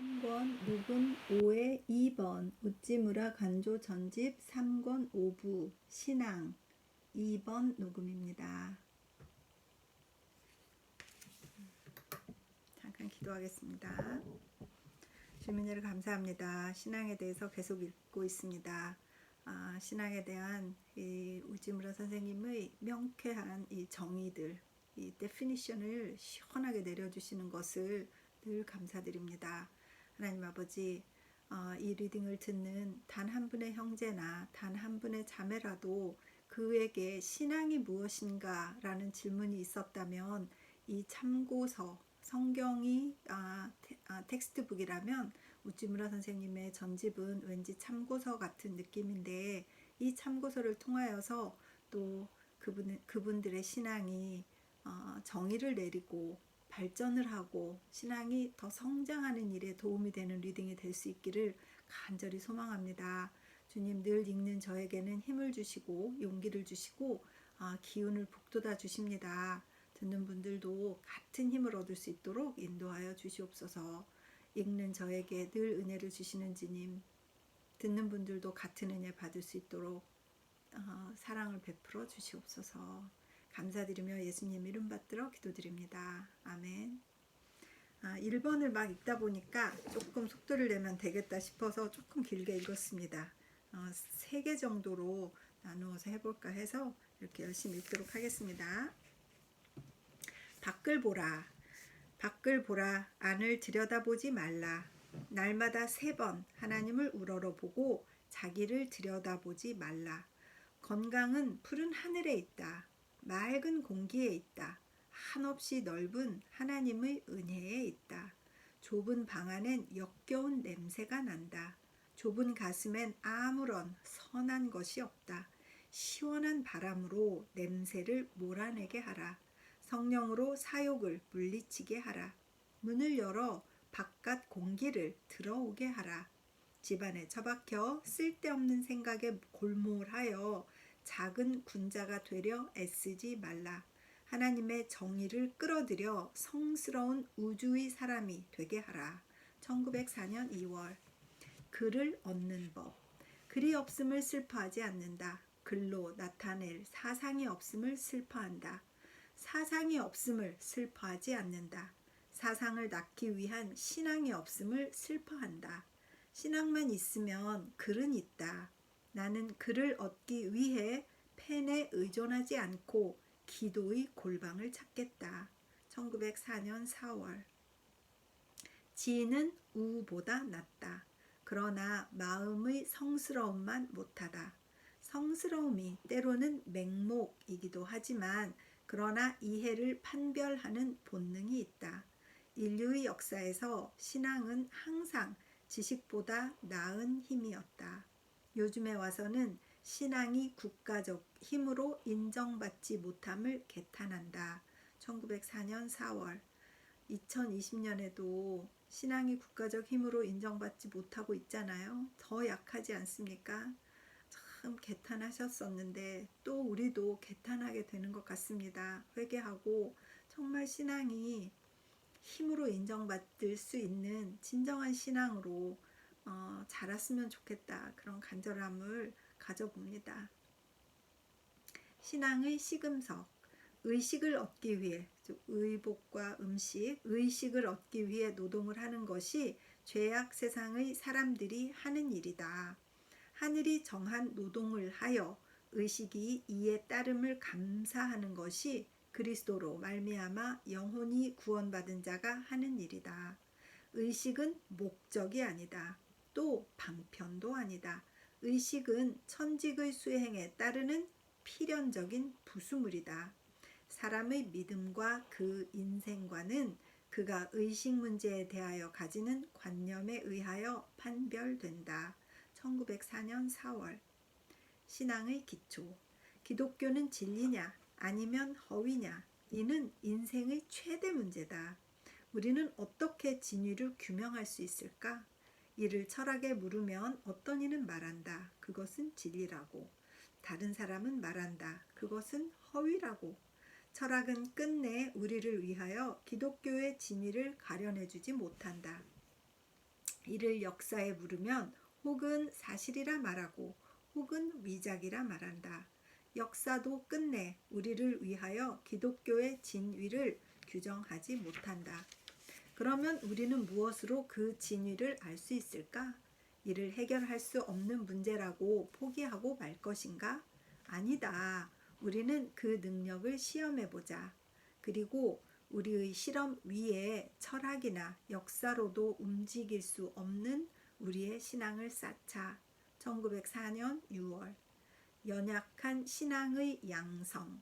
3권 녹음 5의 2번 우찌무라 간조 전집 3권 5부 신앙 2번 녹음입니다. 잠깐 기도하겠습니다. 주민여러분 감사합니다. 신앙에 대해서 계속 읽고 있습니다. 신앙에 대한 이 우찌무라 선생님의 명쾌한 이 정의들, 이 데피니션을 시원하게 내려주시는 것을 늘 감사드립니다. 하나님 아버지, 이 리딩을 듣는 단 한 분의 형제나 단 한 분의 자매라도 그에게 신앙이 무엇인가 라는 질문이 있었다면 이 참고서, 성경이 텍스트북이라면 우찌무라 선생님의 전집은 왠지 참고서 같은 느낌인데 이 참고서를 통하여서 또 그분들의 신앙이 정의를 내리고 발전을 하고 신앙이 더 성장하는 일에 도움이 되는 리딩이 될 수 있기를 간절히 소망합니다. 주님, 늘 읽는 저에게는 힘을 주시고 용기를 주시고 기운을 북돋아 주십니다. 듣는 분들도 같은 힘을 얻을 수 있도록 인도하여 주시옵소서. 읽는 저에게 늘 은혜를 주시는 주님, 듣는 분들도 같은 은혜 받을 수 있도록 사랑을 베풀어 주시옵소서. 감사드리며 예수님 이름 받들어 기도드립니다. 아멘. 1번을 막 읽다 보니까 조금 속도를 내면 되겠다 싶어서 조금 길게 읽었습니다. 3개 정도로 나누어서 해볼까 해서 이렇게 열심히 읽도록 하겠습니다. 밖을 보라. 밖을 보라. 안을 들여다보지 말라. 날마다 3번 하나님을 우러러보고 자기를 들여다보지 말라. 건강은 푸른 하늘에 있다. 맑은 공기에 있다. 한없이 넓은 하나님의 은혜에 있다. 좁은 방 안엔 역겨운 냄새가 난다. 좁은 가슴엔 아무런 선한 것이 없다. 시원한 바람으로 냄새를 몰아내게 하라. 성령으로 사욕을 물리치게 하라. 문을 열어 바깥 공기를 들어오게 하라. 집안에 처박혀 쓸데없는 생각에 골몰하여 작은 군자가 되려 애쓰지 말라. 하나님의 정의를 끌어들여 성스러운 우주의 사람이 되게 하라. 1904년 2월. 글을 얻는 법. 글이 없음을 슬퍼하지 않는다. 글로 나타낼 사상이 없음을 슬퍼한다. 사상이 없음을 슬퍼하지 않는다. 사상을 낳기 위한 신앙이 없음을 슬퍼한다. 신앙만 있으면 글은 있다. 나는 글을 얻기 위해 펜에 의존하지 않고 기도의 골방을 찾겠다. 1904년 4월. 지혜는 우보다 낫다. 그러나 마음의 성스러움만 못하다. 성스러움이 때로는 맹목이기도 하지만 그러나 이해를 판별하는 본능이 있다. 인류의 역사에서 신앙은 항상 지식보다 나은 힘이었다. 요즘에 와서는 신앙이 국가적 힘으로 인정받지 못함을 개탄한다. 1904년 4월. 2020년에도 신앙이 국가적 힘으로 인정받지 못하고 있잖아요. 더 약하지 않습니까? 참 개탄하셨었는데 또 우리도 개탄하게 되는 것 같습니다. 회개하고 정말 신앙이 힘으로 인정받을 수 있는 진정한 신앙으로 자랐으면 좋겠다. 그런 간절함을 가져봅니다. 신앙의 시금석. 의식을 얻기 위해, 즉 의복과 음식, 의식을 얻기 위해 노동을 하는 것이 죄악 세상의 사람들이 하는 일이다. 하늘이 정한 노동을 하여 의식이 이에 따름을 감사하는 것이 그리스도로 말미암아 영혼이 구원받은 자가 하는 일이다. 의식은 목적이 아니다. 또 방편도 아니다. 의식은 천직의 수행에 따르는 필연적인 부수물이다. 사람의 믿음과 그 인생관은 그가 의식 문제에 대하여 가지는 관념에 의하여 판별된다. 1904년 4월. 신앙의 기초. 기독교는 진리냐 아니면 허위냐, 이는 인생의 최대 문제다. 우리는 어떻게 진위를 규명할 수 있을까? 이를 철학에 물으면 어떤 이는 말한다. 그것은 진리라고. 다른 사람은 말한다. 그것은 허위라고. 철학은 끝내 우리를 위하여 기독교의 진위를 가려내주지 못한다. 이를 역사에 물으면 혹은 사실이라 말하고 혹은 위작이라 말한다. 역사도 끝내 우리를 위하여 기독교의 진위를 규정하지 못한다. 그러면 우리는 무엇으로 그 진위를 알 수 있을까? 이를 해결할 수 없는 문제라고 포기하고 말 것인가? 아니다. 우리는 그 능력을 시험해보자. 그리고 우리의 실험 위에 철학이나 역사로도 움직일 수 없는 우리의 신앙을 쌓자. 1904년 6월. 연약한 신앙의 양성.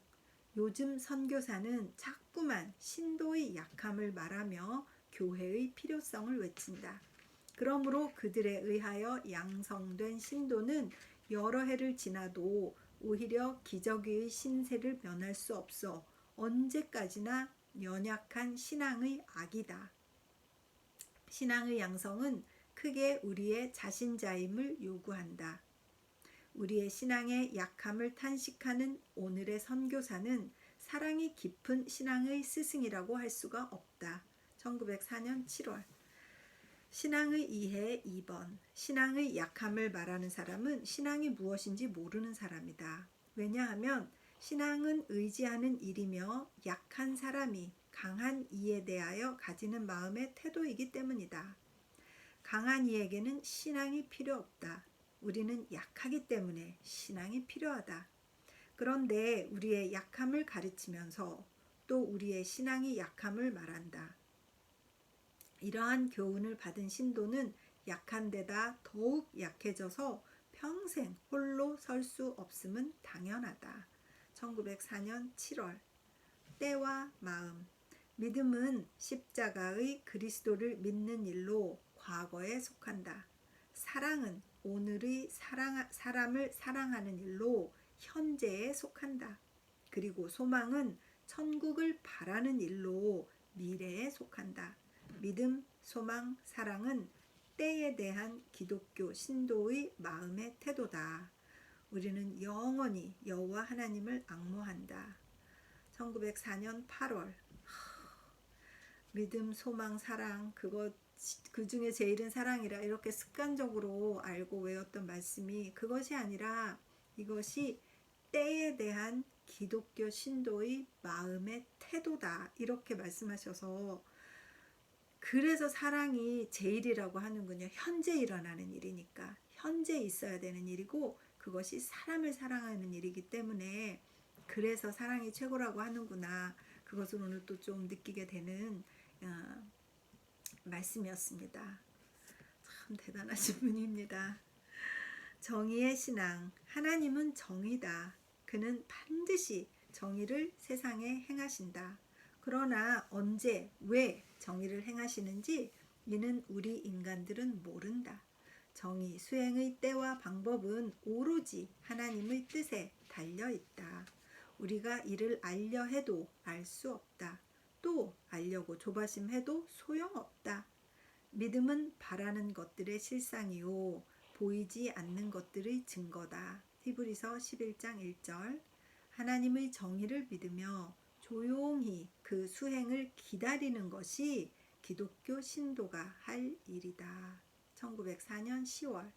요즘 선교사는 자꾸만 신도의 약함을 말하며 교회의 필요성을 외친다. 그러므로 그들에 의하여 양성된 신도는 여러 해를 지나도 오히려 기저귀의 신세를 면할 수 없어 언제까지나 연약한 신앙의 악이다. 신앙의 양성은 크게 우리의 자신자임을 요구한다. 우리의 신앙의 약함을 탄식하는 오늘의 선교사는 사랑이 깊은 신앙의 스승이라고 할 수가 없다. 1904년 7월. 신앙의 이해 2번. 신앙의 약함을 말하는 사람은 신앙이 무엇인지 모르는 사람이다. 왜냐하면 신앙은 의지하는 일이며 약한 사람이 강한 이에 대하여 가지는 마음의 태도이기 때문이다. 강한 이에게는 신앙이 필요 없다. 우리는 약하기 때문에 신앙이 필요하다. 그런데 우리의 약함을 가르치면서 또 우리의 신앙이 약함을 말한다. 이러한 교훈을 받은 신도는 약한 데다 더욱 약해져서 평생 홀로 설 수 없음은 당연하다. 1904년 7월. 때와 마음. 믿음은 십자가의 그리스도를 믿는 일로 과거에 속한다. 사랑은 오늘의 사람을 사랑하는 일로 현재에 속한다. 그리고 소망은 천국을 바라는 일로 미래에 속한다. 믿음, 소망, 사랑은 때에 대한 기독교 신도의 마음의 태도다. 우리는 영원히 여호와 하나님을 앙모한다. 1904년 8월. 믿음, 소망, 사랑, 그 중에 제일은 사랑이라 이렇게 습관적으로 알고 외웠던 말씀이 그것이 아니라 이것이 때에 대한 기독교 신도의 마음의 태도다. 이렇게 말씀하셔서 그래서 사랑이 제일이라고 하는군요. 현재 일어나는 일이니까. 현재 있어야 되는 일이고 그것이 사람을 사랑하는 일이기 때문에 그래서 사랑이 최고라고 하는구나. 그것을 오늘 또 좀 느끼게 되는 말씀이었습니다. 참 대단하신 분입니다. 정의의 신앙. 하나님은 정의다. 그는 반드시 정의를 세상에 행하신다. 그러나 언제, 왜 정의를 행하시는지 이는 우리 인간들은 모른다. 정의 수행의 때와 방법은 오로지 하나님의 뜻에 달려 있다. 우리가 이를 알려 해도 알 수 없다. 또 알려고 조바심해도 소용없다. 믿음은 바라는 것들의 실상이요 보이지 않는 것들의 증거다. 히브리서 11장 1절. 하나님의 정의를 믿으며 조용히 그 수행을 기다리는 것이 기독교 신도가 할 일이다. 1904년 10월.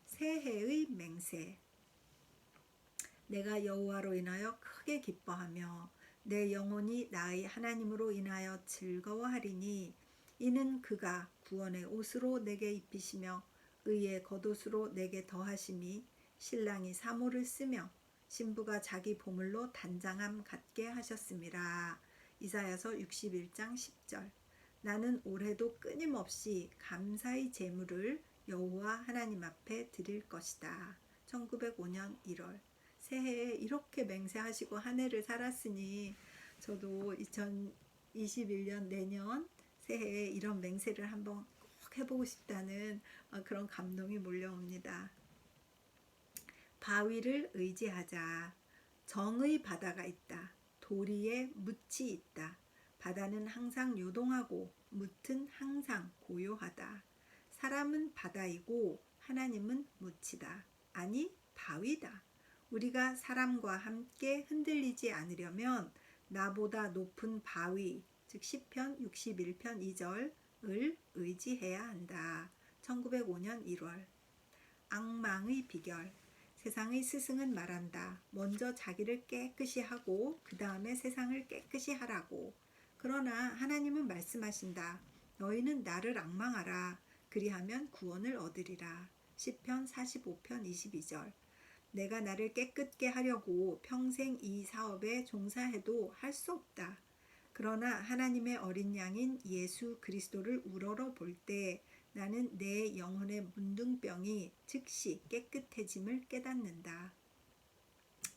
새해의 맹세. 내가 여호와로 인하여 크게 기뻐하며 내 영혼이 나의 하나님으로 인하여 즐거워하리니 이는 그가 구원의 옷으로 내게 입히시며 의의 겉옷으로 내게 더하심이 신랑이 사모를 쓰며 신부가 자기 보물로 단장함 갖게 하셨음이라. 이사야서 61장 10절. 나는 올해도 끊임없이 감사의 제물을 여호와 하나님 앞에 드릴 것이다. 1905년 1월. 새해에 이렇게 맹세하시고 한 해를 살았으니 저도 2021년 내년 새해에 이런 맹세를 한번 꼭 해보고 싶다는 그런 감동이 몰려옵니다. 바위를 의지하자. 정의 바다가 있다. 도리에 묻이 있다. 바다는 항상 요동하고 묻은 항상 고요하다. 사람은 바다이고 하나님은 묻이다. 아니 바위다. 우리가 사람과 함께 흔들리지 않으려면 나보다 높은 바위, 즉 시편 61편 2절을 의지해야 한다. 1905년 1월. 악망의 비결. 세상의 스승은 말한다. 먼저 자기를 깨끗이 하고 그 다음에 세상을 깨끗이 하라고. 그러나 하나님은 말씀하신다. 너희는 나를 악망하라. 그리하면 구원을 얻으리라. 시편 45편 22절. 내가 나를 깨끗게 하려고 평생 이 사업에 종사해도 할 수 없다. 그러나 하나님의 어린 양인 예수 그리스도를 우러러 볼 때 나는 내 영혼의 문둥병이 즉시 깨끗해짐을 깨닫는다.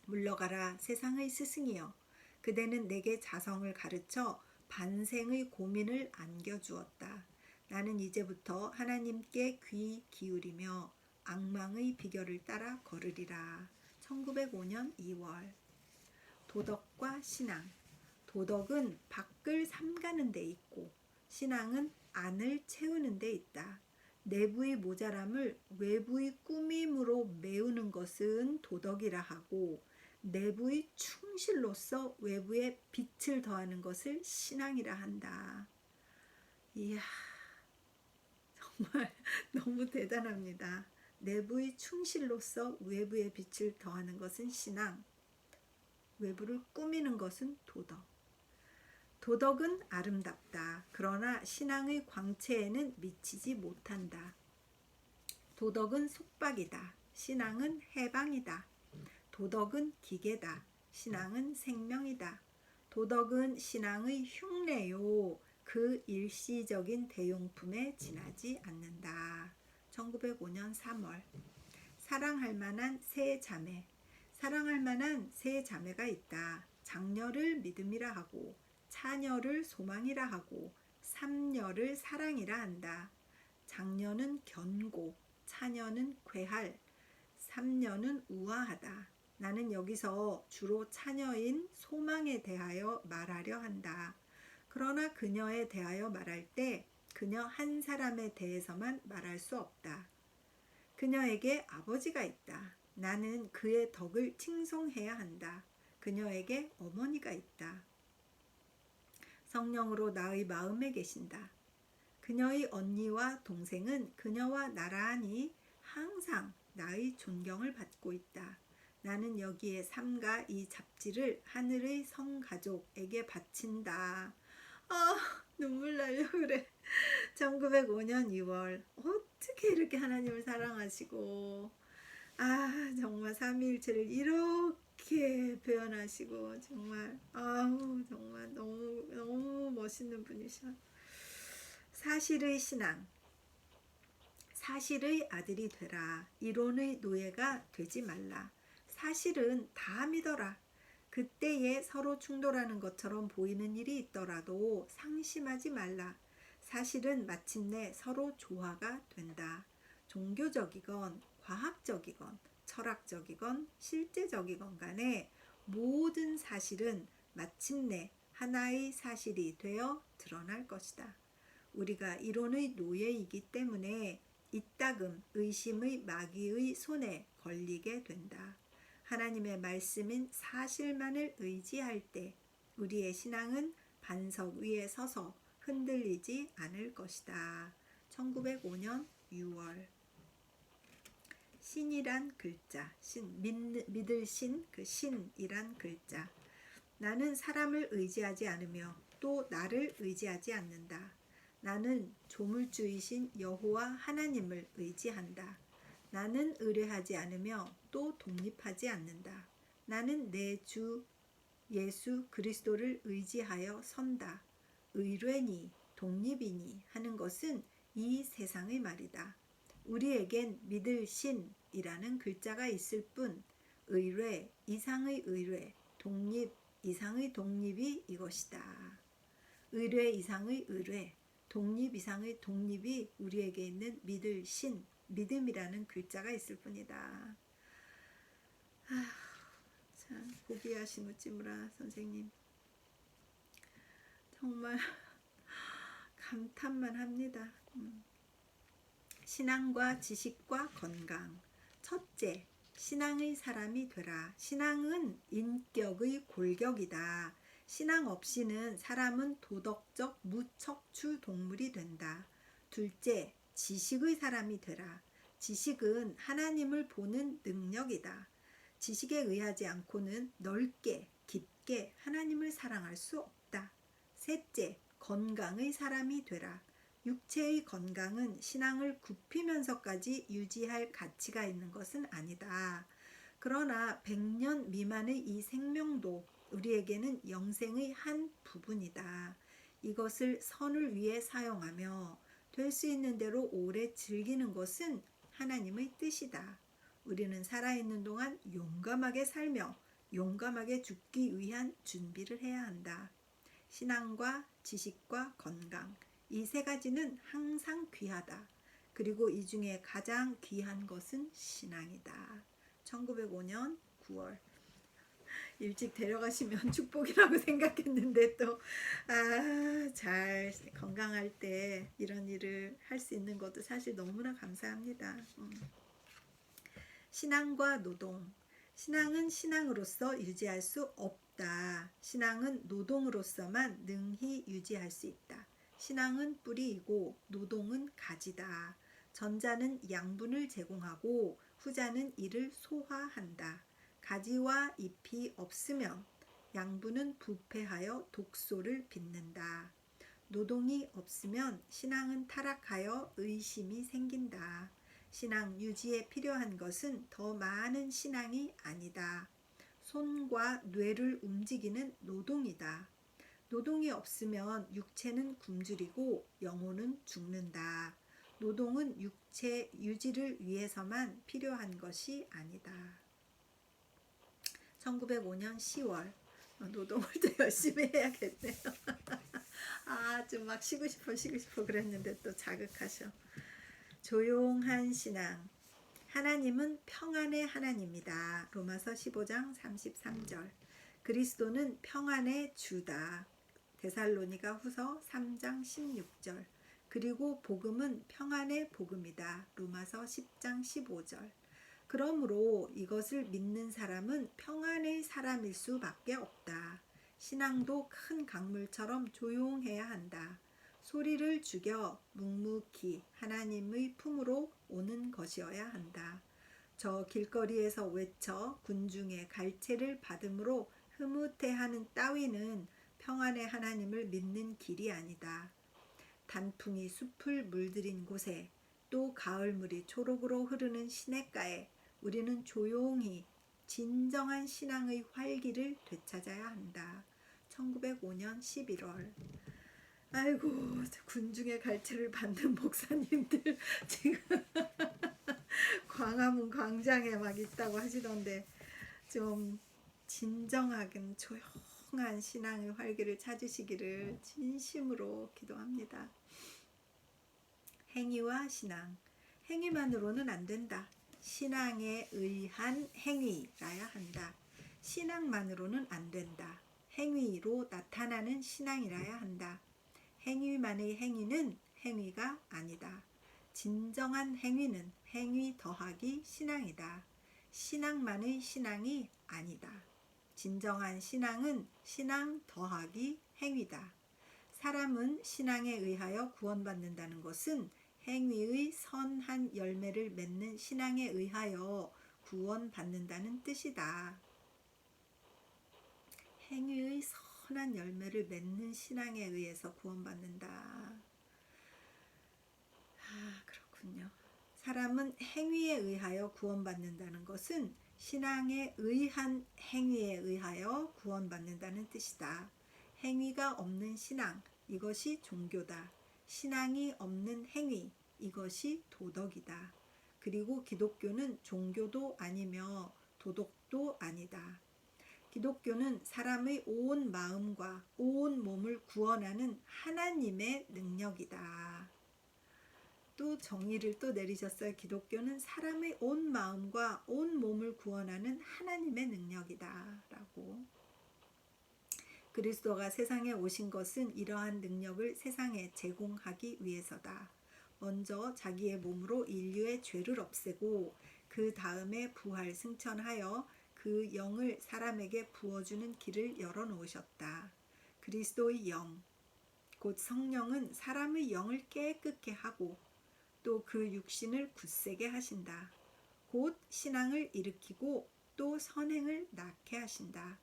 물러가라 세상의 스승이여. 그대는 내게 자성을 가르쳐 반생의 고민을 안겨주었다. 나는 이제부터 하나님께 귀 기울이며 악망의 비결을 따라 걸으리라. 1905년 2월. 도덕과 신앙. 도덕은 밖을 삼가는 데 있고 신앙은 안을 채우는 데 있다. 내부의 모자람을 외부의 꾸밈으로 메우는 것은 도덕이라 하고 내부의 충실로서 외부에 빛을 더하는 것을 신앙이라 한다. 이야, 정말 너무 대단합니다. 내부의 충실로서 외부에 빛을 더하는 것은 신앙, 외부를 꾸미는 것은 도덕. 도덕은 아름답다. 그러나 신앙의 광채에는 미치지 못한다. 도덕은 속박이다. 신앙은 해방이다. 도덕은 기계다. 신앙은 생명이다. 도덕은 신앙의 흉내요. 그 일시적인 대용품에 지나지 않는다. 1905년 3월. 사랑할 만한 세 자매. 사랑할 만한 세 자매가 있다. 장녀를 믿음이라 하고 차녀를 소망이라 하고 삼녀를 사랑이라 한다. 장녀는 견고, 차녀는 괴할, 삼녀는 우아하다. 나는 여기서 주로 차녀인 소망에 대하여 말하려 한다. 그러나 그녀에 대하여 말할 때 그녀 한 사람에 대해서만 말할 수 없다. 그녀에게 아버지가 있다. 나는 그의 덕을 칭송해야 한다. 그녀에게 어머니가 있다. 성령으로 나의 마음에 계신다. 그녀의 언니와 동생은 그녀와 나란히 항상 나의 존경을 받고 있다. 나는 여기에 삼가 이 잡지를 하늘의 성가족에게 바친다. 눈물 나려 그래. 1905년 2월. 어떻게 이렇게 하나님을 사랑하시고 정말 삼위일체를 이렇게 표현하시고 정말 정말 너무 멋있는 분이셔. 사실의 신앙. 사실의 아들이 되라. 이론의 노예가 되지 말라. 사실은 다 믿어라. 그때에 서로 충돌하는 것처럼 보이는 일이 있더라도 상심하지 말라. 사실은 마침내 서로 조화가 된다. 종교적이건 과학적이건 철학적이건 실제적이건 간에 모든 사실은 마침내 하나의 사실이 되어 드러날 것이다. 우리가 이론의 노예이기 때문에 이따금 의심의 마귀의 손에 걸리게 된다. 하나님의 말씀인 사실만을 의지할 때 우리의 신앙은 반석 위에 서서 흔들리지 않을 것이다. 1905년 6월. 신이란 글자, 믿을 신, 그 신이란 글자. 나는 사람을 의지하지 않으며 또 나를 의지하지 않는다. 나는 조물주이신 여호와 하나님을 의지한다. 나는 의뢰하지 않으며 또 독립하지 않는다. 나는 내 주 예수 그리스도를 의지하여 선다. 의뢰니 독립이니 하는 것은 이 세상의 말이다. 우리에겐 믿을 신이라는 글자가 있을 뿐 의뢰 이상의 의뢰, 독립 이상의 독립이 이것이다. 의뢰 이상의 의뢰, 독립 이상의 독립이 우리에게 있는 믿을 신, 믿음이라는 글자가 있을 뿐이다. 참 고귀하시무 찌무라 선생님. 정말 감탄만 합니다. 신앙과 지식과 건강. 첫째, 신앙의 사람이 되라. 신앙은 인격의 골격이다. 신앙 없이는 사람은 도덕적 무척추 동물이 된다. 둘째, 지식의 사람이 되라. 지식은 하나님을 보는 능력이다. 지식에 의하지 않고는 넓게 깊게 하나님을 사랑할 수 없다. 셋째, 건강의 사람이 되라. 육체의 건강은 신앙을 굽히면서까지 유지할 가치가 있는 것은 아니다. 그러나 100년 미만의 이 생명도 우리에게는 영생의 한 부분이다. 이것을 선을 위해 사용하며 될 수 있는 대로 오래 즐기는 것은 하나님의 뜻이다. 우리는 살아있는 동안 용감하게 살며 용감하게 죽기 위한 준비를 해야 한다. 신앙과 지식과 건강, 이 세 가지는 항상 귀하다. 그리고 이 중에 가장 귀한 것은 신앙이다. 1905년 9월. 일찍 데려가시면 축복이라고 생각했는데 또 잘 건강할 때 이런 일을 할 수 있는 것도 사실 너무나 감사합니다. 신앙과 노동. 신앙은 신앙으로서 유지할 수 없다. 신앙은 노동으로서만 능히 유지할 수 있다. 신앙은 뿌리이고 노동은 가지다. 전자는 양분을 제공하고 후자는 이를 소화한다. 가지와 잎이 없으면 양분은 부패하여 독소를 빚는다. 노동이 없으면 신앙은 타락하여 의심이 생긴다. 신앙 유지에 필요한 것은 더 많은 신앙이 아니다. 손과 뇌를 움직이는 노동이다. 노동이 없으면 육체는 굶주리고 영혼은 죽는다. 노동은 육체 유지를 위해서만 필요한 것이 아니다. 1905년 10월. 노동을 또 열심히 해야겠네요. 좀 막 쉬고 싶어 그랬는데 또 자극하셔. 조용한 신앙. 하나님은 평안의 하나님이다. 로마서 15장 33절. 그리스도는 평안의 주다. 데살로니가 후서 3장 16절. 그리고 복음은 평안의 복음이다. 로마서 10장 15절. 그러므로 이것을 믿는 사람은 평안의 사람일 수밖에 없다. 신앙도 큰 강물처럼 조용해야 한다. 소리를 죽여 묵묵히 하나님의 품으로 오는 것이어야 한다. 저 길거리에서 외쳐 군중의 갈채를 받음으로 흐뭇해하는 따위는 평안의 하나님을 믿는 길이 아니다. 단풍이 숲을 물들인 곳에 또 가을물이 초록으로 흐르는 시냇가에 우리는 조용히 진정한 신앙의 활기를 되찾아야 한다. 1905년 11월. 아이고, 군중의 갈채를 받는 목사님들 지금 광화문 광장에 막 있다고 하시던데 좀 진정하긴 조용한 신앙의 활기를 찾으시기를 진심으로 기도합니다. 행위와 신앙. 행위만으로는 안 된다. 신앙에 의한 행위라야 한다. 신앙만으로는 안 된다. 행위로 나타나는 신앙이라야 한다. 행위만의 행위는 행위가 아니다. 진정한 행위는 행위 더하기 신앙이다. 신앙만의 신앙이 아니다. 진정한 신앙은 신앙 더하기 행위다. 사람은 신앙에 의하여 구원받는다는 것은 행위의 선한 열매를 맺는 신앙에 의하여 구원받는다는 뜻이다. 행위의 선한 열매를 맺는 신앙에 의해서 구원받는다. 그렇군요. 사람은 행위에 의하여 구원받는다는 것은 신앙에 의한 행위에 의하여 구원받는다는 뜻이다. 행위가 없는 신앙, 이것이 종교다. 신앙이 없는 행위, 이것이 도덕이다. 그리고 기독교는 종교도 아니며 도덕도 아니다. 기독교는 사람의 온 마음과 온 몸을 구원하는 하나님의 능력이다. 또 정의를 또 내리셨어요. 기독교는 사람의 온 마음과 온 몸을 구원하는 하나님의 능력이다 라고. 그리스도가 세상에 오신 것은 이러한 능력을 세상에 제공하기 위해서다. 먼저 자기의 몸으로 인류의 죄를 없애고 그 다음에 부활 승천하여 그 영을 사람에게 부어주는 길을 열어놓으셨다. 그리스도의 영, 곧 성령은 사람의 영을 깨끗게 하고 또 그 육신을 굳세게 하신다. 곧 신앙을 일으키고 또 선행을 낳게 하신다.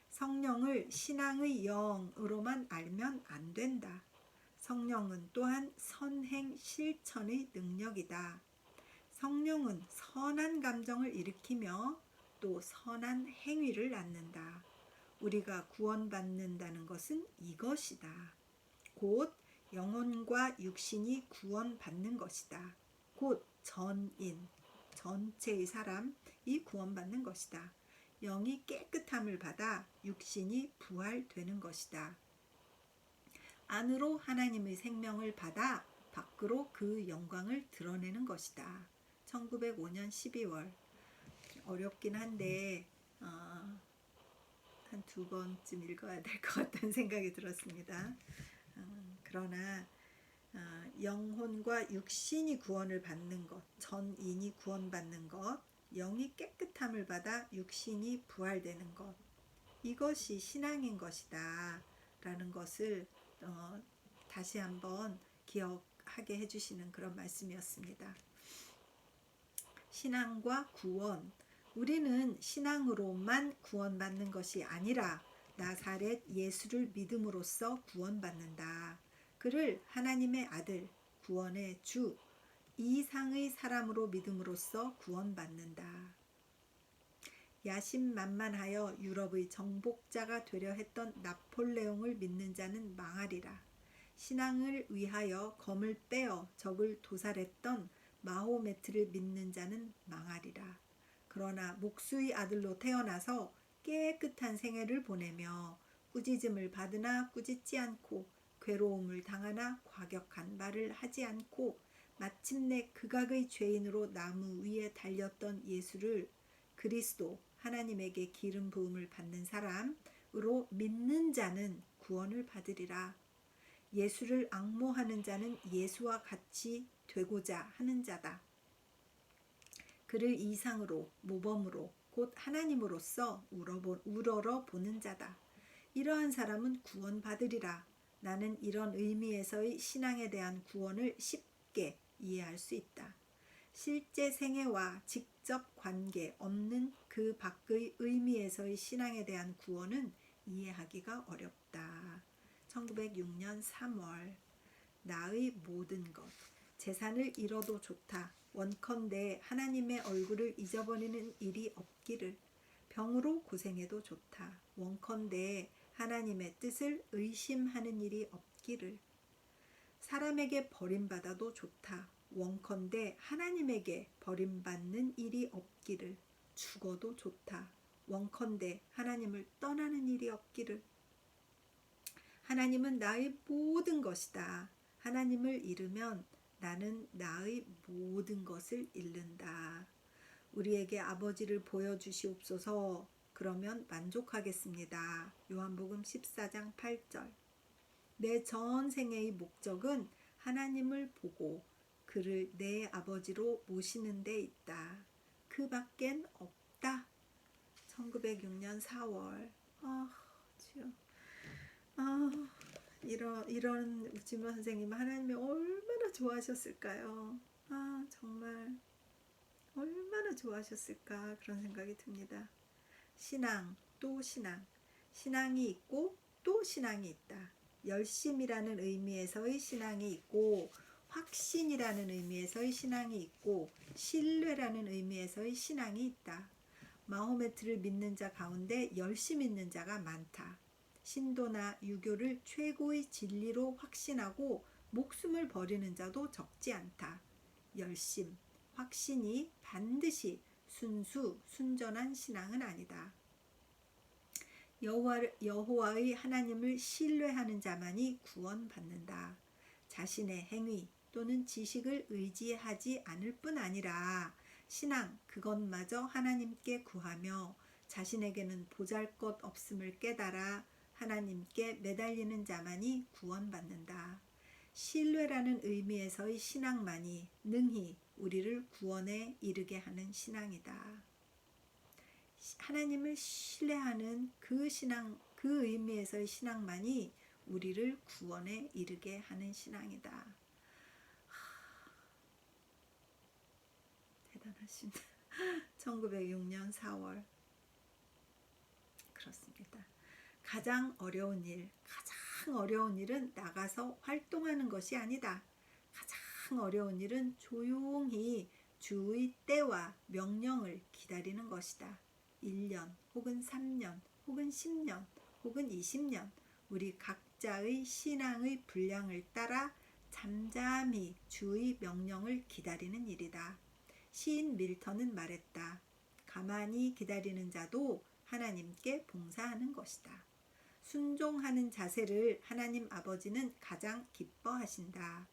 성령을 신앙의 영으로만 알면 안 된다. 성령은 또한 선행 실천의 능력이다. 성령은 선한 감정을 일으키며 또 선한 행위를 낳는다. 우리가 구원받는다는 것은 이것이다. 곧 영혼과 육신이 구원받는 것이다. 곧 전인, 전체의 사람이 구원받는 것이다. 영이 깨끗함을 받아 육신이 부활되는 것이다. 안으로 하나님의 생명을 받아 밖으로 그 영광을 드러내는 것이다. 1905년 12월. 어렵긴 한데 한 두 번쯤 읽어야 될 것 같다는 생각이 들었습니다. 그러나 영혼과 육신이 구원을 받는 것, 전인이 구원받는 것, 영이 깨끗함을 받아 육신이 부활되는 것, 이것이 신앙인 것이다 라는 것을 다시 한번 기억하게 해주시는 그런 말씀이었습니다. 신앙과 구원, 우리는 신앙으로만 구원받는 것이 아니라 나사렛 예수를 믿음으로써 구원받는다. 그를 하나님의 아들, 구원의 주, 이상의 사람으로 믿음으로써 구원받는다. 야심만만하여 유럽의 정복자가 되려 했던 나폴레옹을 믿는 자는 망하리라. 신앙을 위하여 검을 빼어 적을 도살했던 마호메트를 믿는 자는 망하리라. 그러나 목수의 아들로 태어나서 깨끗한 생애를 보내며 꾸짖음을 받으나 꾸짖지 않고 괴로움을 당하나 과격한 말을 하지 않고 마침내 극악의 죄인으로 나무 위에 달렸던 예수를 그리스도 하나님에게 기름 부음을 받는 사람으로 믿는 자는 구원을 받으리라. 예수를 앙모하는 자는 예수와 같이 되고자 하는 자다. 그를 이상으로 모범으로 곧 하나님으로서 우러러 보는 자다. 이러한 사람은 구원받으리라. 나는 이런 의미에서의 신앙에 대한 구원을 쉽게 이해할 수 있다. 실제 생애와 직접 관계 없는 그 밖의 의미에서의 신앙에 대한 구원은 이해하기가 어렵다. 1906년 3월. 나의 모든 것, 재산을 잃어도 좋다. 원컨대 하나님의 얼굴을 잊어버리는 일이 없기를. 병으로 고생해도 좋다. 원컨대 하나님의 뜻을 의심하는 일이 없기를. 사람에게 버림받아도 좋다. 원컨대 하나님에게 버림받는 일이 없기를. 죽어도 좋다. 원컨대 하나님을 떠나는 일이 없기를. 하나님은 나의 모든 것이다. 하나님을 잃으면 나는 나의 모든 것을 잃는다. 우리에게 아버지를 보여주시옵소서. 그러면 만족하겠습니다. 요한복음 14장 8절. 내 전생애의 목적은 하나님을 보고 그를 내 아버지로 모시는 데 있다. 그 밖엔 없다. 1906년 4월. 주여. 이런 우지모 선생님 하나님이 얼마나 좋아하셨을까요? 정말 얼마나 좋아하셨을까 그런 생각이 듭니다. 신앙 또 신앙, 신앙이 있고 또 신앙이 있다. 열심이라는 의미에서의 신앙이 있고 확신이라는 의미에서의 신앙이 있고 신뢰라는 의미에서의 신앙이 있다. 마호메트를 믿는 자 가운데 열심 있는 자가 많다. 신도나 유교를 최고의 진리로 확신하고 목숨을 버리는 자도 적지 않다. 열심, 확신이 반드시 순전한 신앙은 아니다. 여호와의 하나님을 신뢰하는 자만이 구원받는다. 자신의 행위 또는 지식을 의지하지 않을 뿐 아니라 신앙 그것마저 하나님께 구하며 자신에게는 보잘것 없음을 깨달아 하나님께 매달리는 자만이 구원받는다. 신뢰라는 의미에서의 신앙만이 능히 우리를 구원에 이르게 하는 신앙이다. 하나님을 신뢰하는 그 신앙, 그 의미에서의 신앙만이 우리를 구원에 이르게 하는 신앙이다. 대단하신 1906년 4월. 그렇습니다. 가장 어려운 일은 나가서 활동하는 것이 아니다. 가장 어려운 일은 조용히 주의 때와 명령을 기다리는 것이다. 1년 혹은 3년 혹은 10년 혹은 20년 우리 각자의 신앙의 분량을 따라 잠잠히 주의 명령을 기다리는 일이다. 시인 밀턴은 말했다. 가만히 기다리는 자도 하나님께 봉사하는 것이다. 순종하는 자세를 하나님 아버지는 가장 기뻐하신다.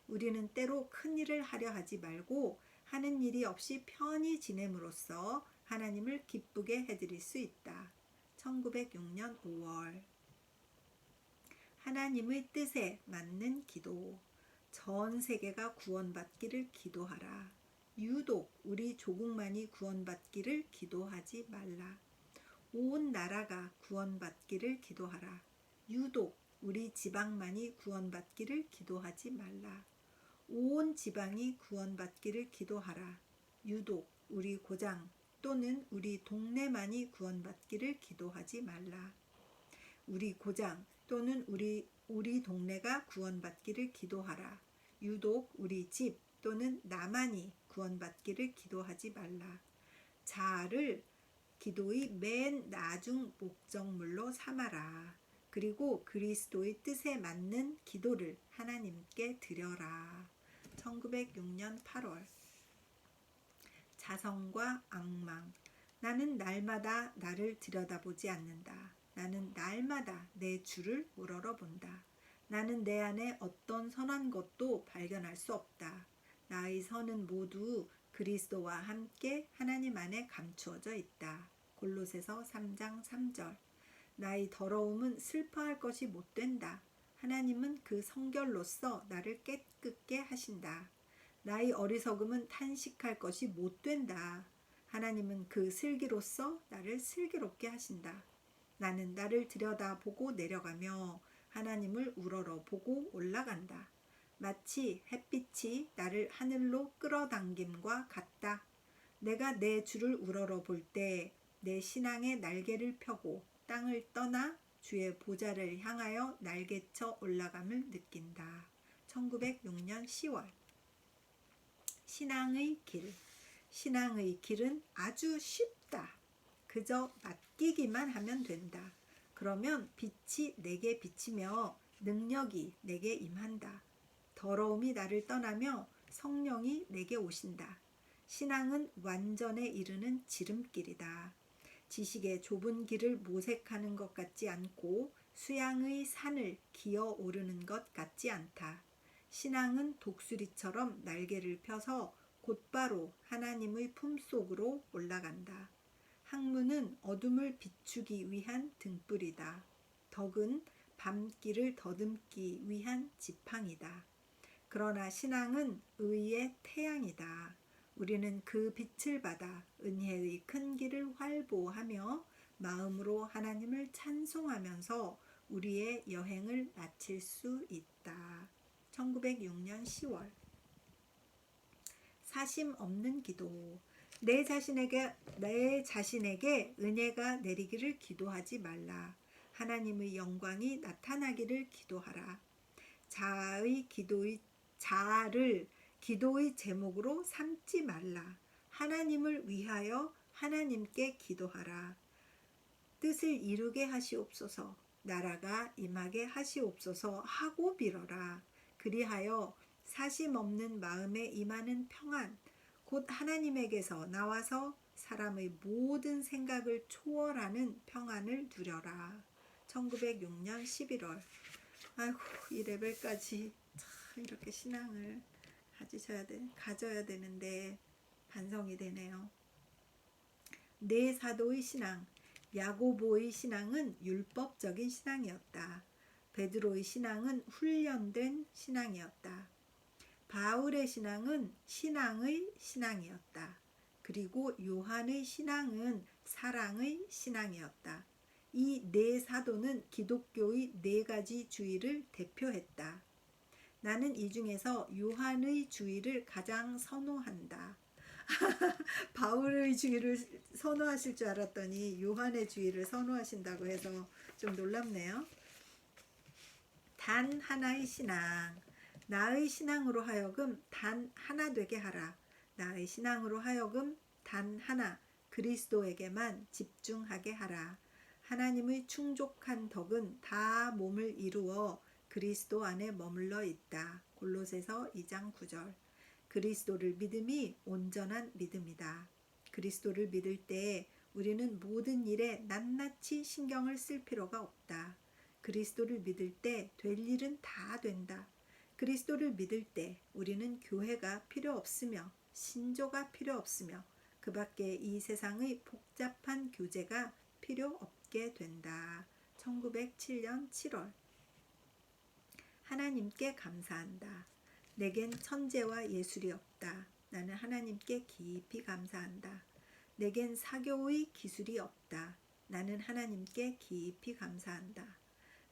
우리는 때로 큰 일을 하려 하지 말고 하는 일이 없이 편히 지냄으로써 하나님을 기쁘게 해드릴 수 있다. 1906년 5월. 하나님의 뜻에 맞는 기도. 전 세계가 구원받기를 기도하라. 유독 우리 조국만이 구원받기를 기도하지 말라. 온 나라가 구원받기를 기도하라. 유독 우리 지방만이 구원받기를 기도하지 말라. 온 지방이 구원받기를 기도하라. 유독 우리 고장 또는 우리 동네만이 구원받기를 기도하지 말라. 우리 고장 또는 우리 동네가 구원받기를 기도하라. 유독 우리 집 또는 나만이 구원받기를 기도하지 말라. 자아를 기도의 맨 나중 목적물로 삼아라. 그리고 그리스도의 뜻에 맞는 기도를 하나님께 드려라. 1906년 8월. 자성과 악망. 나는 날마다 나를 들여다보지 않는다. 나는 날마다 내 주를 우러러본다. 나는 내 안에 어떤 선한 것도 발견할 수 없다. 나의 선은 모두 그리스도와 함께 하나님 안에 감추어져 있다. 골로새서 3장 3절. 나의 더러움은 슬퍼할 것이 못 된다. 하나님은 그 성결로서 나를 깨끗게 하신다. 나의 어리석음은 탄식할 것이 못 된다. 하나님은 그 슬기로서 나를 슬기롭게 하신다. 나는 나를 들여다보고 내려가며 하나님을 우러러보고 올라간다. 마치 햇빛이 나를 하늘로 끌어당김과 같다. 내가 내 주를 우러러볼 때 내 신앙의 날개를 펴고 땅을 떠나 주의 보좌를 향하여 날개쳐 올라감을 느낀다. 1906년 10월. 신앙의 길. 신앙의 길은 아주 쉽다. 그저 맡기기만 하면 된다. 그러면 빛이 내게 비치며 능력이 내게 임한다. 더러움이 나를 떠나며 성령이 내게 오신다. 신앙은 완전에 이르는 지름길이다. 지식의 좁은 길을 모색하는 것 같지 않고 수양의 산을 기어 오르는 것 같지 않다. 신앙은 독수리처럼 날개를 펴서 곧바로 하나님의 품속으로 올라간다. 학문은 어둠을 비추기 위한 등불이다. 덕은 밤길을 더듬기 위한 지팡이다. 그러나 신앙은 의의 태양이다. 우리는 그 빛을 받아 은혜의 큰 길을 활보하며 마음으로 하나님을 찬송하면서 우리의 여행을 마칠 수 있다. 1906년 10월. 사심 없는 기도. 내 자신에게 은혜가 내리기를 기도하지 말라. 하나님의 영광이 나타나기를 기도하라. 자아를 기도의 제목으로 삼지 말라. 하나님을 위하여 하나님께 기도하라. 뜻을 이루게 하시옵소서. 나라가 임하게 하시옵소서 하고 빌어라. 그리하여 사심 없는 마음에 임하는 평안, 곧 하나님에게서 나와서 사람의 모든 생각을 초월하는 평안을 누려라. 1906년 11월. 아이고, 이 레벨까지 참 이렇게 신앙을 가져야 되는데 반성이 되네요. 네 사도의 신앙. 야고보의 신앙은 율법적인 신앙이었다. 베드로의 신앙은 훈련된 신앙이었다. 바울의 신앙은 신앙의 신앙이었다. 그리고 요한의 신앙은 사랑의 신앙이었다. 이 네 사도는 기독교의 네 가지 주의를 대표했다. 나는 이 중에서 요한의 주의를 가장 선호한다. 바울의 주의를 선호하실 줄 알았더니 요한의 주의를 선호하신다고 해서 좀 놀랍네요. 단 하나의 신앙. 나의 신앙으로 하여금 단 하나 되게 하라. 나의 신앙으로 하여금 단 하나 그리스도에게만 집중하게 하라. 하나님의 충족한 덕은 다 몸을 이루어 그리스도 안에 머물러 있다. 골로새서 2장 9절. 그리스도를 믿음이 온전한 믿음이다. 그리스도를 믿을 때 우리는 모든 일에 낱낱이 신경을 쓸 필요가 없다. 그리스도를 믿을 때 될 일은 다 된다. 그리스도를 믿을 때 우리는 교회가 필요 없으며 신조가 필요 없으며 그 밖에 이 세상의 복잡한 교제가 필요 없게 된다. 1907년 7월. 하나님께 감사한다. 내겐 천재와 예술이 없다. 나는 하나님께 깊이 감사한다. 내겐 사교의 기술이 없다. 나는 하나님께 깊이 감사한다.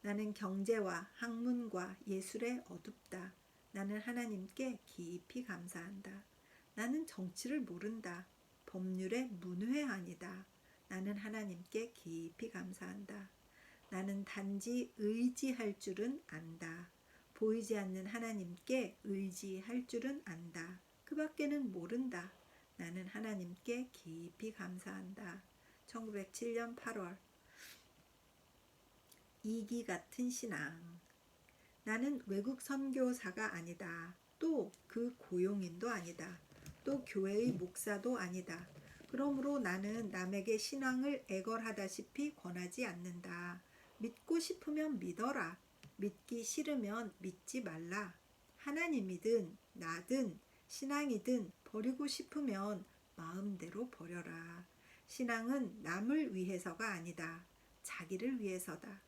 나는 경제와 학문과 예술에 어둡다. 나는 하나님께 깊이 감사한다. 나는 정치를 모른다. 법률에 문외한이다. 나는 하나님께 깊이 감사한다. 나는 단지 의지할 줄은 안다. 보이지 않는 하나님께 의지할 줄은 안다. 그 밖에는 모른다. 나는 하나님께 깊이 감사한다. 1907년 8월. 이기 같은 신앙. 나는 외국 선교사가 아니다. 또 그 고용인도 아니다. 또 교회의 목사도 아니다. 그러므로 나는 남에게 신앙을 애걸하다시피 권하지 않는다. 믿고 싶으면 믿어라. 믿기 싫으면 믿지 말라. 하나님이든 나든 신앙이든 버리고 싶으면 마음대로 버려라. 신앙은 남을 위해서가 아니다. 자기를 위해서다.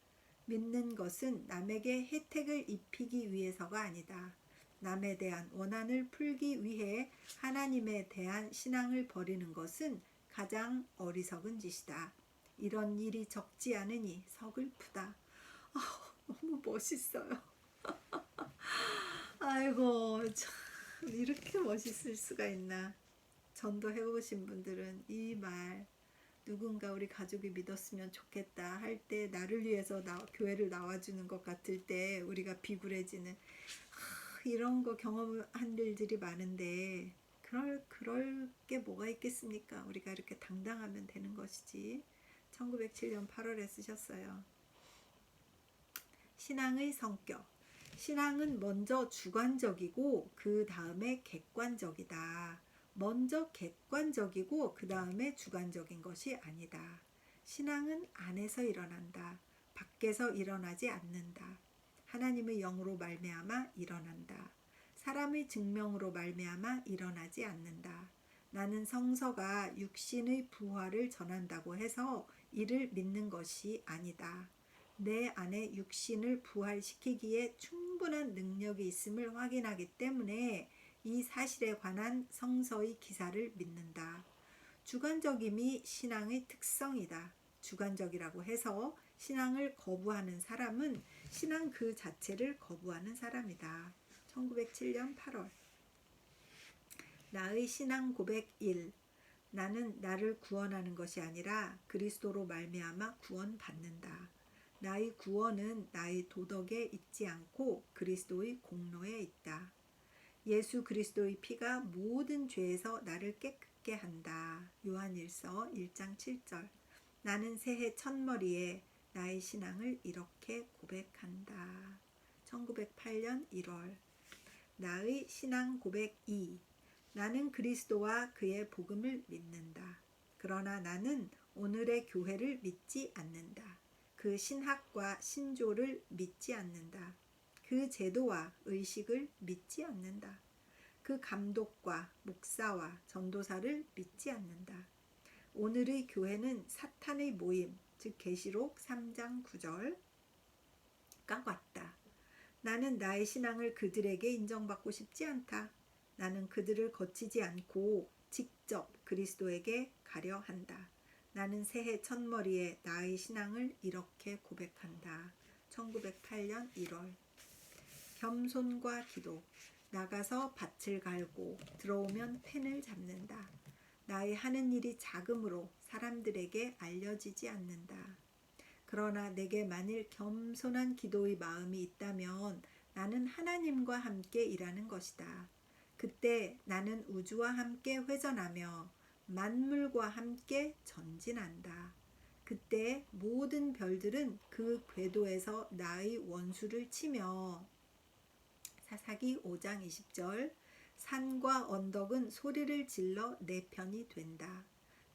믿는 것은 남에게 혜택을 입히기 위해서가 아니다. 남에 대한 원한을 풀기 위해 하나님에 대한 신앙을 버리는 것은 가장 어리석은 짓이다. 이런 일이 적지 않으니 서글프다. 너무 멋있어요. 아이고, 참, 이렇게 멋있을 수가 있나. 전도해 보신 분들은 이 말, 누군가 우리 가족이 믿었으면 좋겠다 할 때 나를 위해서 교회를 나와주는 것 같을 때 우리가 비굴해지는 이런 거 경험한 일들이 많은데 그럴 게 뭐가 있겠습니까? 우리가 이렇게 당당하면 되는 것이지. 1907년 8월에 쓰셨어요. 신앙의 성격. 신앙은 먼저 주관적이고 그 다음에 객관적이다. 먼저 객관적이고 그 다음에 주관적인 것이 아니다. 신앙은 안에서 일어난다. 밖에서 일어나지 않는다. 하나님의 영으로 말미암아 일어난다. 사람의 증명으로 말미암아 일어나지 않는다. 나는 성서가 육신의 부활을 전한다고 해서 이를 믿는 것이 아니다. 내 안에 육신을 부활시키기에 충분한 능력이 있음을 확인하기 때문에 이 사실에 관한 성서의 기사를 믿는다. 주관적임이 신앙의 특성이다. 주관적이라고 해서 신앙을 거부하는 사람은 신앙 그 자체를 거부하는 사람이다. 1907년 8월. 나의 신앙 고백 1. 나는 나를 구원하는 것이 아니라 그리스도로 말미암아 구원받는다. 나의 구원은 나의 도덕에 있지 않고 그리스도의 공로에 있다. 예수 그리스도의 피가 모든 죄에서 나를 깨끗게 한다. 요한일서 1장 7절. 나는 새해 첫머리에 나의 신앙을 이렇게 고백한다. 1908년 1월. 나의 신앙 고백 2. 나는 그리스도와 그의 복음을 믿는다. 그러나 나는 오늘의 교회를 믿지 않는다. 그 신학과 신조를 믿지 않는다. 그 제도와 의식을 믿지 않는다. 그 감독과 목사와 전도사를 믿지 않는다. 오늘의 교회는 사탄의 모임, 즉 계시록 3장 9절과 같다. 나는 나의 신앙을 그들에게 인정받고 싶지 않다. 나는 그들을 거치지 않고 직접 그리스도에게 가려 한다. 나는 새해 첫머리에 나의 신앙을 이렇게 고백한다. 1908년 1월. 겸손과 기도. 나가서 밭을 갈고 들어오면 펜을 잡는다. 나의 하는 일이 작음으로 사람들에게 알려지지 않는다. 그러나 내게 만일 겸손한 기도의 마음이 있다면 나는 하나님과 함께 일하는 것이다. 그때 나는 우주와 함께 회전하며 만물과 함께 전진한다. 그때 모든 별들은 그 궤도에서 나의 원수를 치며 사사기 5장 20절 산과 언덕은 소리를 질러 내 편이 된다.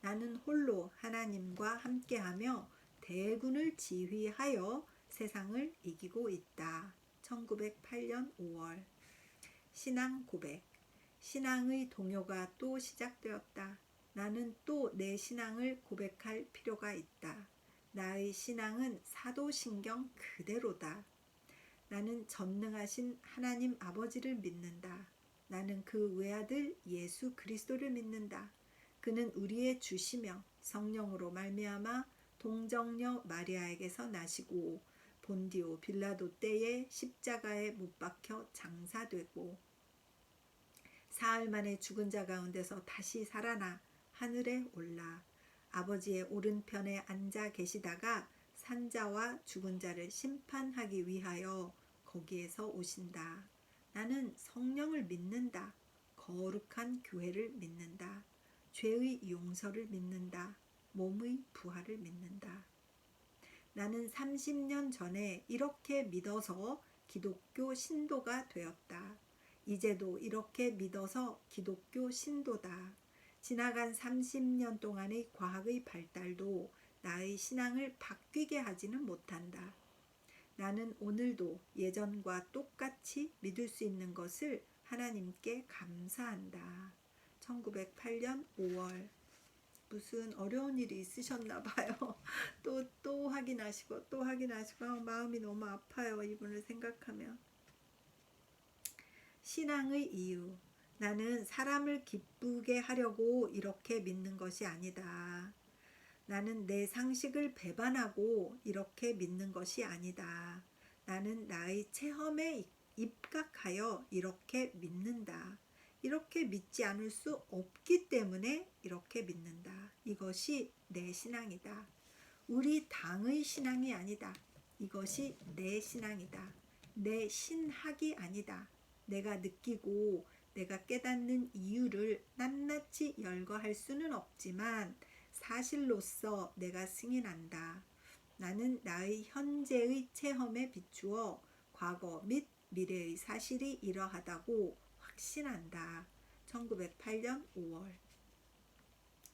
나는 홀로 하나님과 함께하며 대군을 지휘하여 세상을 이기고 있다. 1908년 5월 신앙 고백. 신앙의 동요가 또 시작되었다. 나는 또 내 신앙을 고백할 필요가 있다. 나의 신앙은 사도신경 그대로다. 나는 전능하신 하나님 아버지를 믿는다. 나는 그 외아들 예수 그리스도를 믿는다. 그는 우리의 주시며 성령으로 말미암아 동정녀 마리아에게서 나시고 본디오 빌라도 때에 십자가에 못 박혀 장사되고 사흘 만에 죽은 자 가운데서 다시 살아나 하늘에 올라 아버지의 오른편에 앉아 계시다가 산자와 죽은 자를 심판하기 위하여 거기에서 오신다. 나는 성령을 믿는다. 거룩한 교회를 믿는다. 죄의 용서를 믿는다. 몸의 부활을 믿는다. 나는 30년 전에 이렇게 믿어서 기독교 신도가 되었다. 이제도 이렇게 믿어서 기독교 신도다. 지나간 30년 동안의 과학의 발달도 나의 신앙을 바뀌게 하지는 못한다. 나는 오늘도 예전과 똑같이 믿을 수 있는 것을 하나님께 감사한다. 1908년 5월 무슨 어려운 일이 있으셨나 봐요. 또 확인하시고 또 확인하시고 마음이 너무 아파요. 이분을 생각하면. 신앙의 이유. 나는 사람을 기쁘게 하려고 이렇게 믿는 것이 아니다. 나는 내 상식을 배반하고 이렇게 믿는 것이 아니다. 나는 나의 체험에 입각하여 이렇게 믿는다. 이렇게 믿지 않을 수 없기 때문에 이렇게 믿는다. 이것이 내 신앙이다. 우리 당의 신앙이 아니다. 이것이 내 신앙이다. 내 신학이 아니다. 내가 느끼고 내가 깨닫는 이유를 낱낱이 열거할 수는 없지만 사실로서 내가 승인한다. 나는 나의 현재의 체험에 비추어 과거 및 미래의 사실이 이러하다고 확신한다. 1908년 5월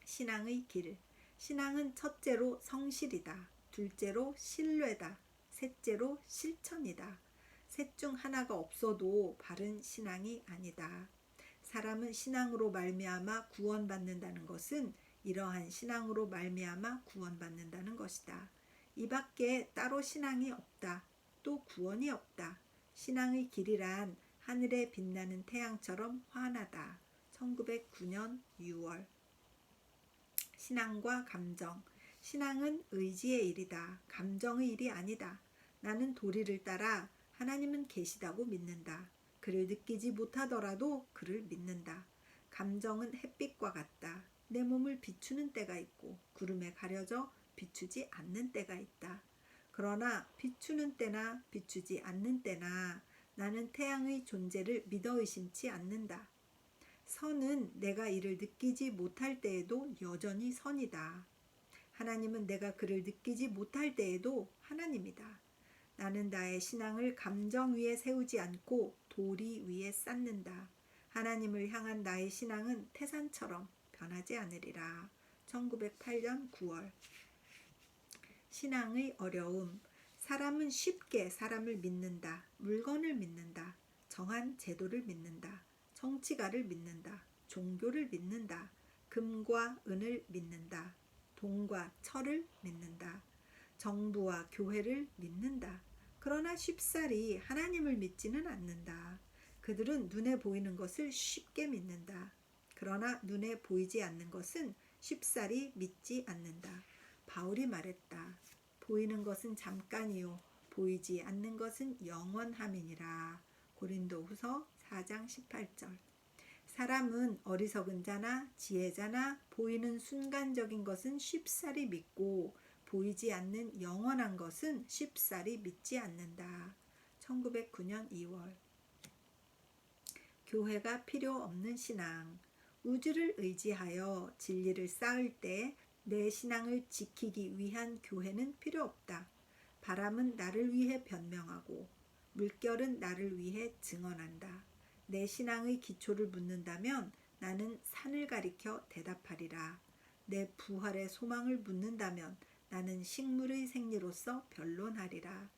신앙의 길. 신앙은 첫째로 성실이다. 둘째로 신뢰다. 셋째로 실천이다. 셋 중 하나가 없어도 바른 신앙이 아니다. 사람은 신앙으로 말미암아 구원받는다는 것은 이러한 신앙으로 말미암아 구원받는다는 것이다. 이 밖에 따로 신앙이 없다. 또 구원이 없다. 신앙의 길이란 하늘에 빛나는 태양처럼 환하다. 1909년 6월 신앙과 감정. 신앙은 의지의 일이다. 감정의 일이 아니다. 나는 도리를 따라 하나님은 계시다고 믿는다. 그를 느끼지 못하더라도 그를 믿는다. 감정은 햇빛과 같다. 내 몸을 비추는 때가 있고 구름에 가려져 비추지 않는 때가 있다. 그러나 비추는 때나 비추지 않는 때나 나는 태양의 존재를 믿어 의심치 않는다. 선은 내가 이를 느끼지 못할 때에도 여전히 선이다. 하나님은 내가 그를 느끼지 못할 때에도 하나님이다. 나는 나의 신앙을 감정 위에 세우지 않고 도리 위에 쌓는다. 하나님을 향한 나의 신앙은 태산처럼 변하지 않으리라. 1908년 9월 신앙의 어려움. 사람은 쉽게 사람을 믿는다. 물건을 믿는다. 정한 제도를 믿는다. 정치가를 믿는다. 종교를 믿는다. 금과 은을 믿는다. 동과 철을 믿는다. 정부와 교회를 믿는다. 그러나 쉽사리 하나님을 믿지는 않는다. 그들은 눈에 보이는 것을 쉽게 믿는다. 그러나 눈에 보이지 않는 것은 쉽사리 믿지 않는다. 바울이 말했다. 보이는 것은 잠깐이요 보이지 않는 것은 영원함이니라. 고린도후서 4장 18절. 사람은 어리석은 자나 지혜자나 보이는 순간적인 것은 쉽사리 믿고 보이지 않는 영원한 것은 쉽사리 믿지 않는다. 1909년 2월. 교회가 필요 없는 신앙. 우주를 의지하여 진리를 쌓을 때 내 신앙을 지키기 위한 교회는 필요 없다. 바람은 나를 위해 변명하고 물결은 나를 위해 증언한다. 내 신앙의 기초를 묻는다면 나는 산을 가리켜 대답하리라. 내 부활의 소망을 묻는다면 나는 식물의 생리로서 변론하리라.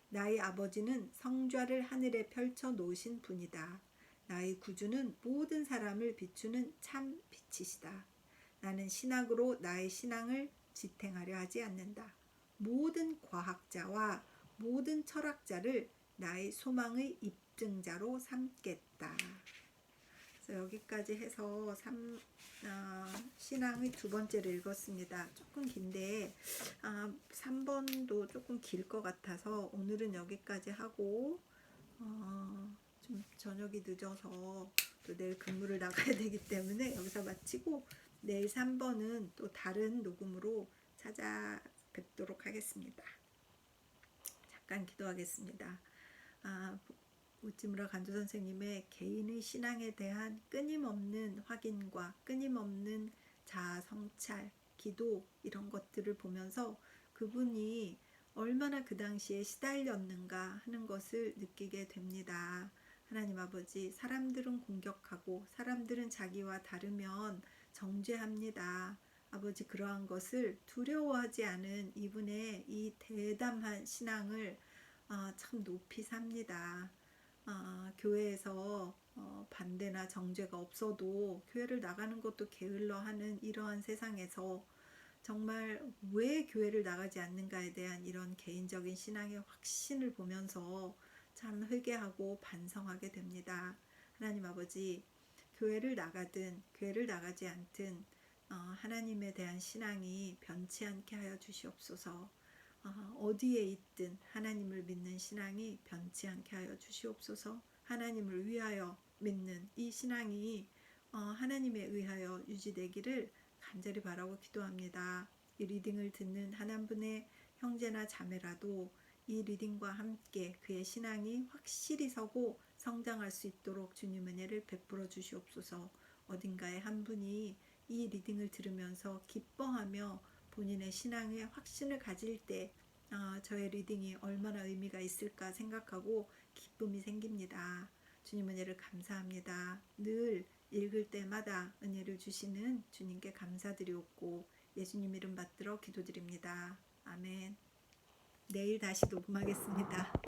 나의 아버지는 성좌를 하늘에 펼쳐 놓으신 분이다. 나의 구주는 모든 사람을 비추는 참 빛이시다. 나는 신학으로 나의 신앙을 지탱하려 하지 않는다. 모든 과학자와 모든 철학자를 나의 소망의 입증자로 삼겠다. 그래서 여기까지 해서 신앙의 두 번째를 읽었습니다. 조금 긴데 3번도 조금 길 것 같아서 오늘은 여기까지 하고 좀 저녁이 늦어서 또 내일 근무를 나가야 되기 때문에 여기서 마치고 내일 3번은 또 다른 녹음으로 찾아뵙도록 하겠습니다. 잠깐 기도하겠습니다. 우찌무라 간조 선생님의 개인의 신앙에 대한 끊임없는 확인과 끊임없는 자아 성찰, 기도 이런 것들을 보면서 그분이 얼마나 그 당시에 시달렸는가 하는 것을 느끼게 됩니다. 하나님 아버지, 사람들은 공격하고 사람들은 자기와 다르면 정죄합니다. 아버지, 그러한 것을 두려워하지 않은 이분의 이 대담한 신앙을 참 높이 삽니다. 교회에서 반대나 정죄가 없어도 교회를 나가는 것도 게을러하는 이러한 세상에서 정말 왜 교회를 나가지 않는가에 대한 이런 개인적인 신앙의 확신을 보면서 참 회개하고 반성하게 됩니다. 하나님 아버지, 교회를 나가든 교회를 나가지 않든 하나님에 대한 신앙이 변치 않게 하여 주시옵소서. 어디에 있든 하나님을 믿는 신앙이 변치 않게 하여 주시옵소서. 하나님을 위하여 믿는 이 신앙이 하나님에 의하여 유지되기를 간절히 바라고 기도합니다. 이 리딩을 듣는 한 한 분의 형제나 자매라도 이 리딩과 함께 그의 신앙이 확실히 서고 성장할 수 있도록 주님 은혜를 베풀어 주시옵소서. 어딘가에 한 분이 이 리딩을 들으면서 기뻐하며 본인의 신앙의 확신을 가질 때 저의 리딩이 얼마나 의미가 있을까 생각하고 기쁨이 생깁니다. 주님 은혜를 감사합니다. 늘 읽을 때마다 은혜를 주시는 주님께 감사드리옵고 예수님 이름 받들어 기도드립니다. 아멘. 내일 다시 녹음하겠습니다.